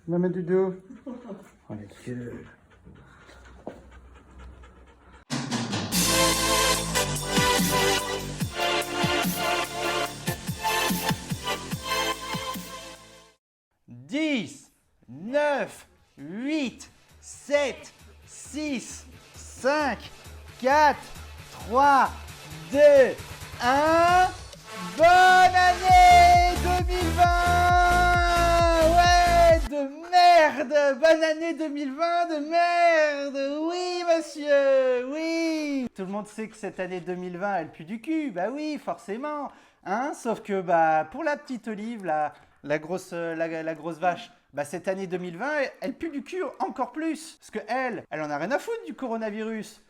Maman Doudou. Oh la gueule. Dix, 9, 8, 7, 6, 5, 4, 3, 2, 1. Bonne année 2020! Ouais, de merde! Bonne année 2020 de merde! Oui, monsieur! Oui! Tout le monde sait que cette année 2020, elle pue du cul. Bah oui, forcément. Hein? Sauf que bah, pour la petite Olive, la grosse vache, bah, cette année 2020, elle pue du cul encore plus. Parce que elle en a rien à foutre du coronavirus.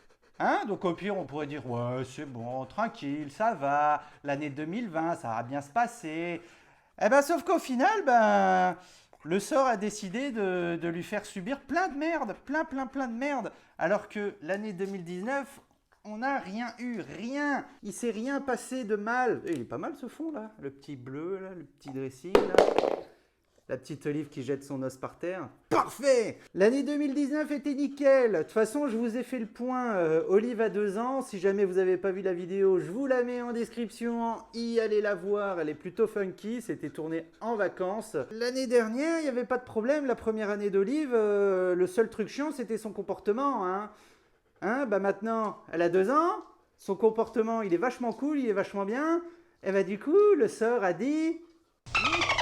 Hein? Donc au pire, on pourrait dire, ouais, c'est bon, tranquille, ça va, l'année 2020, ça va bien se passer. Eh ben, sauf qu'au final, ben, le sort a décidé de lui faire subir plein de merde, plein de merde. Alors que l'année 2019, on n'a rien eu, rien. Il s'est rien passé de mal. Et il est pas mal ce fond là, le petit bleu là, le petit dressing là. La petite Olive qui jette son os par terre. Parfait! L'année 2019 était nickel. De toute façon, je vous ai fait le point. Olive a 2 ans. Si jamais vous n'avez pas vu la vidéo, je vous la mets en description. Y allez la voir. Elle est plutôt funky. C'était tourné en vacances. L'année dernière, il n'y avait pas de problème. La première année d'Olive, le seul truc chiant, c'était son comportement. Bah maintenant, elle a 2 ans. Son comportement, il est vachement cool. Il est vachement bien. Et bah du coup, le sort a dit...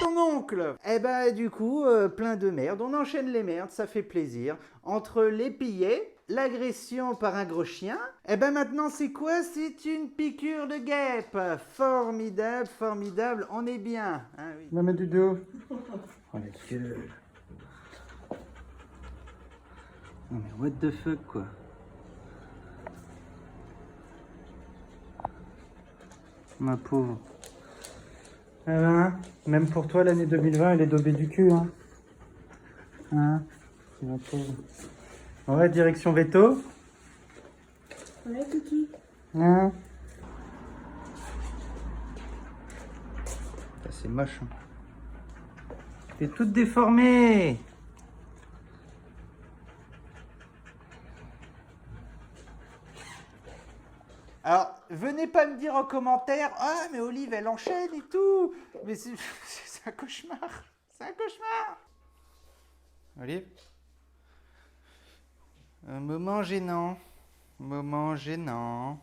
Ton oncle. Eh ben du coup, plein de merde. On enchaîne les merdes, ça fait plaisir. Entre les pillés, l'agression par un gros chien. Eh ben maintenant c'est quoi? C'est une piqûre de guêpe. Formidable, formidable. On est bien. Hein, oui. Maman Doudou. Oh la gueule. Non mais what the fuck quoi. Ma pauvre. Ah ben, même pour toi, l'année 2020, elle est daubée du cul, hein. C'est ma pauvre. Ouais, direction veto. Ouais, Kiki. Ça, c'est moche. Hein. T'es toute déformée. Alors, venez pas me dire en commentaire, ah mais Olive elle enchaîne et tout. Mais c'est un cauchemar. C'est un cauchemar. Olive. Un moment gênant. Moment gênant.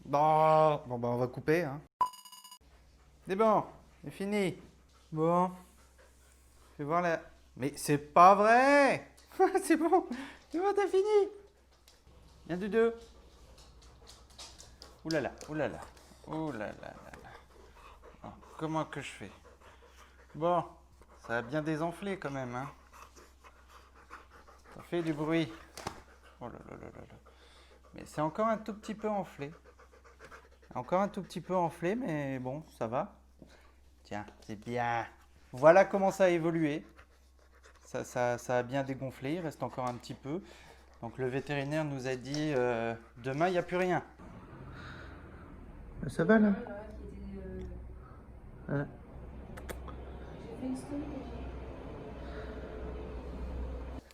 Bon, bah on va couper. Hein. C'est bon, c'est fini. Bon. Je vais voir la... Mais c'est pas vrai. C'est bon, t'as fini. Viens du deux. Ouh là là, ouh là là, ouh là là là là. Oh, comment que je fais? Bon, ça a bien désenflé quand même, hein. Ça fait du bruit. Oh là là là là là. Mais c'est encore un tout petit peu enflé. Encore un tout petit peu enflé, mais bon, ça va. Tiens, c'est bien. Voilà comment ça a évolué. Ça a bien dégonflé, il reste encore un petit peu. Donc le vétérinaire nous a dit, demain, il n'y a plus rien. Ça va là?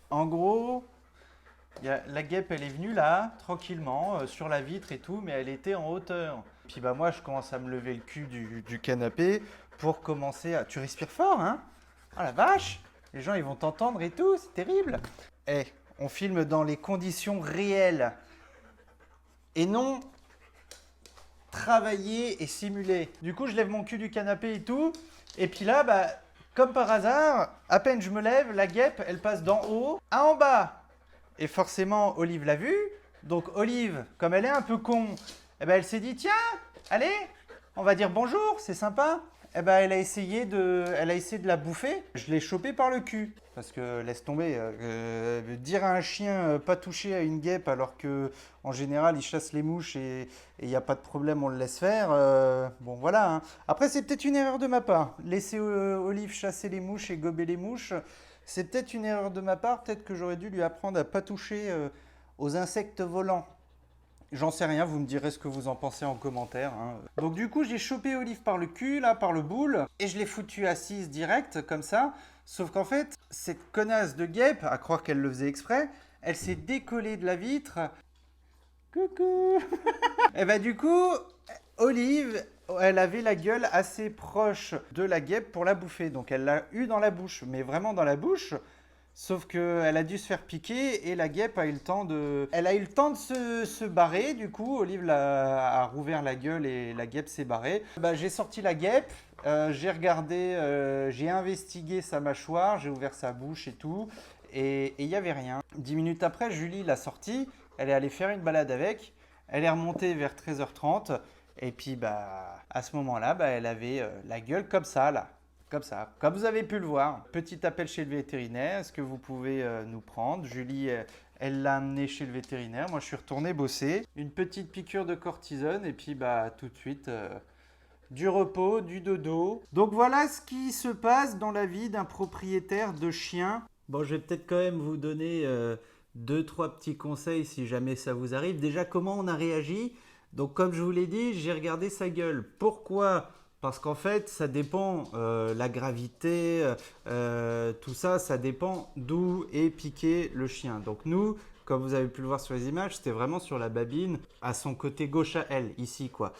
En gros, la guêpe elle est venue là, tranquillement, sur la vitre et tout, mais elle était en hauteur. Puis bah moi je commence à me lever le cul du canapé pour commencer à... Tu respires fort, hein? Oh la vache! Les gens ils vont t'entendre et tout, c'est terrible! Eh, on filme dans les conditions réelles. Et non travailler et simuler. Du coup, je lève mon cul du canapé et tout. Et puis là, bah, comme par hasard, à peine je me lève, la guêpe, elle passe d'en haut à en bas. Et forcément, Olive l'a vue. Donc Olive, comme elle est un peu con, eh ben, elle s'est dit, tiens, allez, on va dire bonjour, c'est sympa. Eh ben, elle a essayé de la bouffer. Je l'ai chopée par le cul. Parce que laisse tomber, dire à un chien pas toucher à une guêpe alors que en général il chasse les mouches et il n'y a pas de problème, on le laisse faire. Bon voilà. Hein. Après c'est peut-être une erreur de ma part. Laisser Olive chasser les mouches et gober les mouches, c'est peut-être une erreur de ma part. Peut-être que j'aurais dû lui apprendre à pas toucher aux insectes volants. J'en sais rien, vous me direz ce que vous en pensez en commentaire. Hein. Donc du coup, j'ai chopé Olive par le cul, là, par le boule, et je l'ai foutue assise direct, comme ça. Sauf qu'en fait, cette connasse de guêpe, à croire qu'elle le faisait exprès, elle s'est décollée de la vitre. Coucou. Et bah du coup, Olive, elle avait la gueule assez proche de la guêpe pour la bouffer. Donc elle l'a eu dans la bouche, mais vraiment dans la bouche. Sauf qu'elle a dû se faire piquer et la guêpe a eu le temps de... Elle a eu le temps de se barrer, du coup, Olive a rouvert la gueule et la guêpe s'est barrée. Bah, j'ai sorti la guêpe, j'ai regardé, j'ai investigué sa mâchoire, j'ai ouvert sa bouche et tout, et il n'y avait rien. 10 minutes après, Julie l'a sortie, elle est allée faire une balade avec, elle est remontée vers 13h30, et puis bah, à ce moment-là, bah, elle avait la gueule comme ça, là. Comme ça, comme vous avez pu le voir. Petit appel chez le vétérinaire, est-ce que vous pouvez nous prendre? Julie, elle l'a amené chez le vétérinaire, moi je suis retourné bosser. Une petite piqûre de cortisone et puis bah tout de suite, du repos, du dodo. Donc voilà ce qui se passe dans la vie d'un propriétaire de chien. Bon, je vais peut-être quand même vous donner 2-3 petits conseils si jamais ça vous arrive. Déjà, comment on a réagi? Donc comme je vous l'ai dit, j'ai regardé sa gueule. Pourquoi? Parce qu'en fait, ça dépend, la gravité, tout ça, ça dépend d'où est piqué le chien. Donc nous, comme vous avez pu le voir sur les images, c'était vraiment sur la babine, à son côté gauche à elle, ici quoi.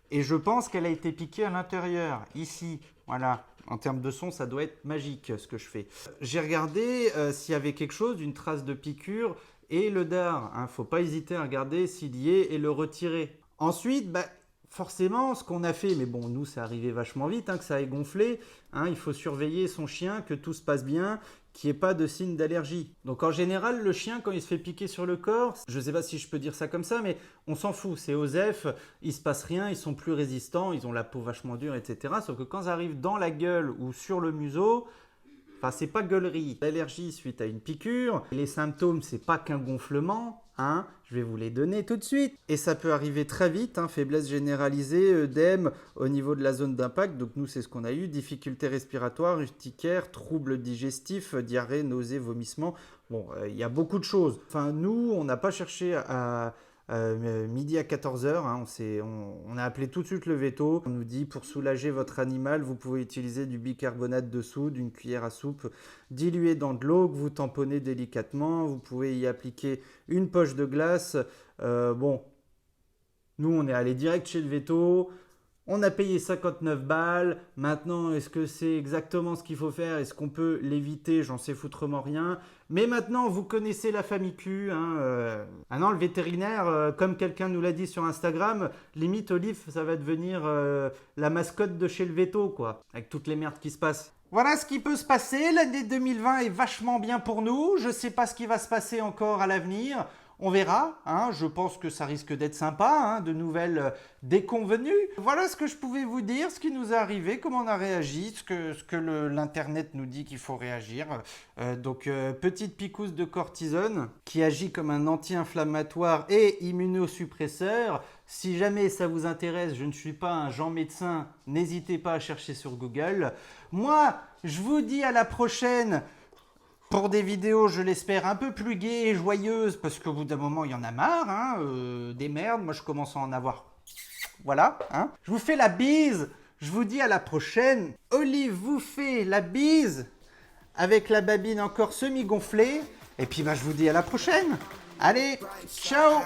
Et je pense qu'elle a été piquée à l'intérieur, ici, voilà. En termes de son, ça doit être magique ce que je fais. J'ai regardé s'il y avait quelque chose, une trace de piqûre et le dard. Hein. Faut pas hésiter à regarder s'il y est et le retirer. Ensuite, bah, forcément, ce qu'on a fait, mais bon, nous, c'est arrivé vachement vite, hein, que ça ait gonflé. Hein, il faut surveiller son chien, que tout se passe bien, qu'il n'y ait pas de signe d'allergie. Donc en général, le chien, quand il se fait piquer sur le corps, je ne sais pas si je peux dire ça comme ça, mais on s'en fout. C'est OSEF, il ne se passe rien, ils sont plus résistants, ils ont la peau vachement dure, etc. Sauf que quand ça arrive dans la gueule ou sur le museau, enfin, c'est pas gueulerie. L'allergie suite à une piqûre, les symptômes, c'est pas qu'un gonflement. Hein, je vais vous les donner tout de suite. Et ça peut arriver très vite, hein, faiblesse généralisée, œdème au niveau de la zone d'impact. Donc nous, c'est ce qu'on a eu. Difficultés respiratoires, urticaire, troubles digestifs, diarrhée, nausées, vomissements. Bon, il y a beaucoup de choses. Enfin, nous, on n'a pas cherché à... midi à 14h, hein, on a appelé tout de suite le veto. On nous dit pour soulager votre animal, vous pouvez utiliser du bicarbonate de soude, une cuillère à soupe diluée dans de l'eau que vous tamponnez délicatement. Vous pouvez y appliquer une poche de glace. Bon, nous on est allé direct chez le veto. On a payé 59 balles. Maintenant, est-ce que c'est exactement ce qu'il faut faire? Est-ce qu'on peut l'éviter? J'en sais foutrement rien. Mais maintenant, vous connaissez la famille Q. Hein, Ah non, le vétérinaire, comme quelqu'un nous l'a dit sur Instagram, limite Olive, ça va devenir la mascotte de chez le veto, quoi. Avec toutes les merdes qui se passent. Voilà ce qui peut se passer. L'année 2020 est vachement bien pour nous. Je ne sais pas ce qui va se passer encore à l'avenir. On verra, hein, je pense que ça risque d'être sympa, hein, de nouvelles déconvenues. Voilà ce que je pouvais vous dire, ce qui nous est arrivé, comment on a réagi, ce que l'internet nous dit qu'il faut réagir. Donc petite piquousse de cortisone qui agit comme un anti-inflammatoire et immunosuppresseur. Si jamais ça vous intéresse, je ne suis pas un Jean médecin, n'hésitez pas à chercher sur Google. Moi, je vous dis à la prochaine. Pour des vidéos, je l'espère, un peu plus gaies et joyeuses, parce qu'au bout d'un moment, il y en a marre, hein, des merdes. Moi, je commence à en avoir. Voilà, hein. Je vous fais la bise. Je vous dis à la prochaine. Olive vous fait la bise avec la babine encore semi-gonflée. Et puis, bah, je vous dis à la prochaine. Allez, ciao!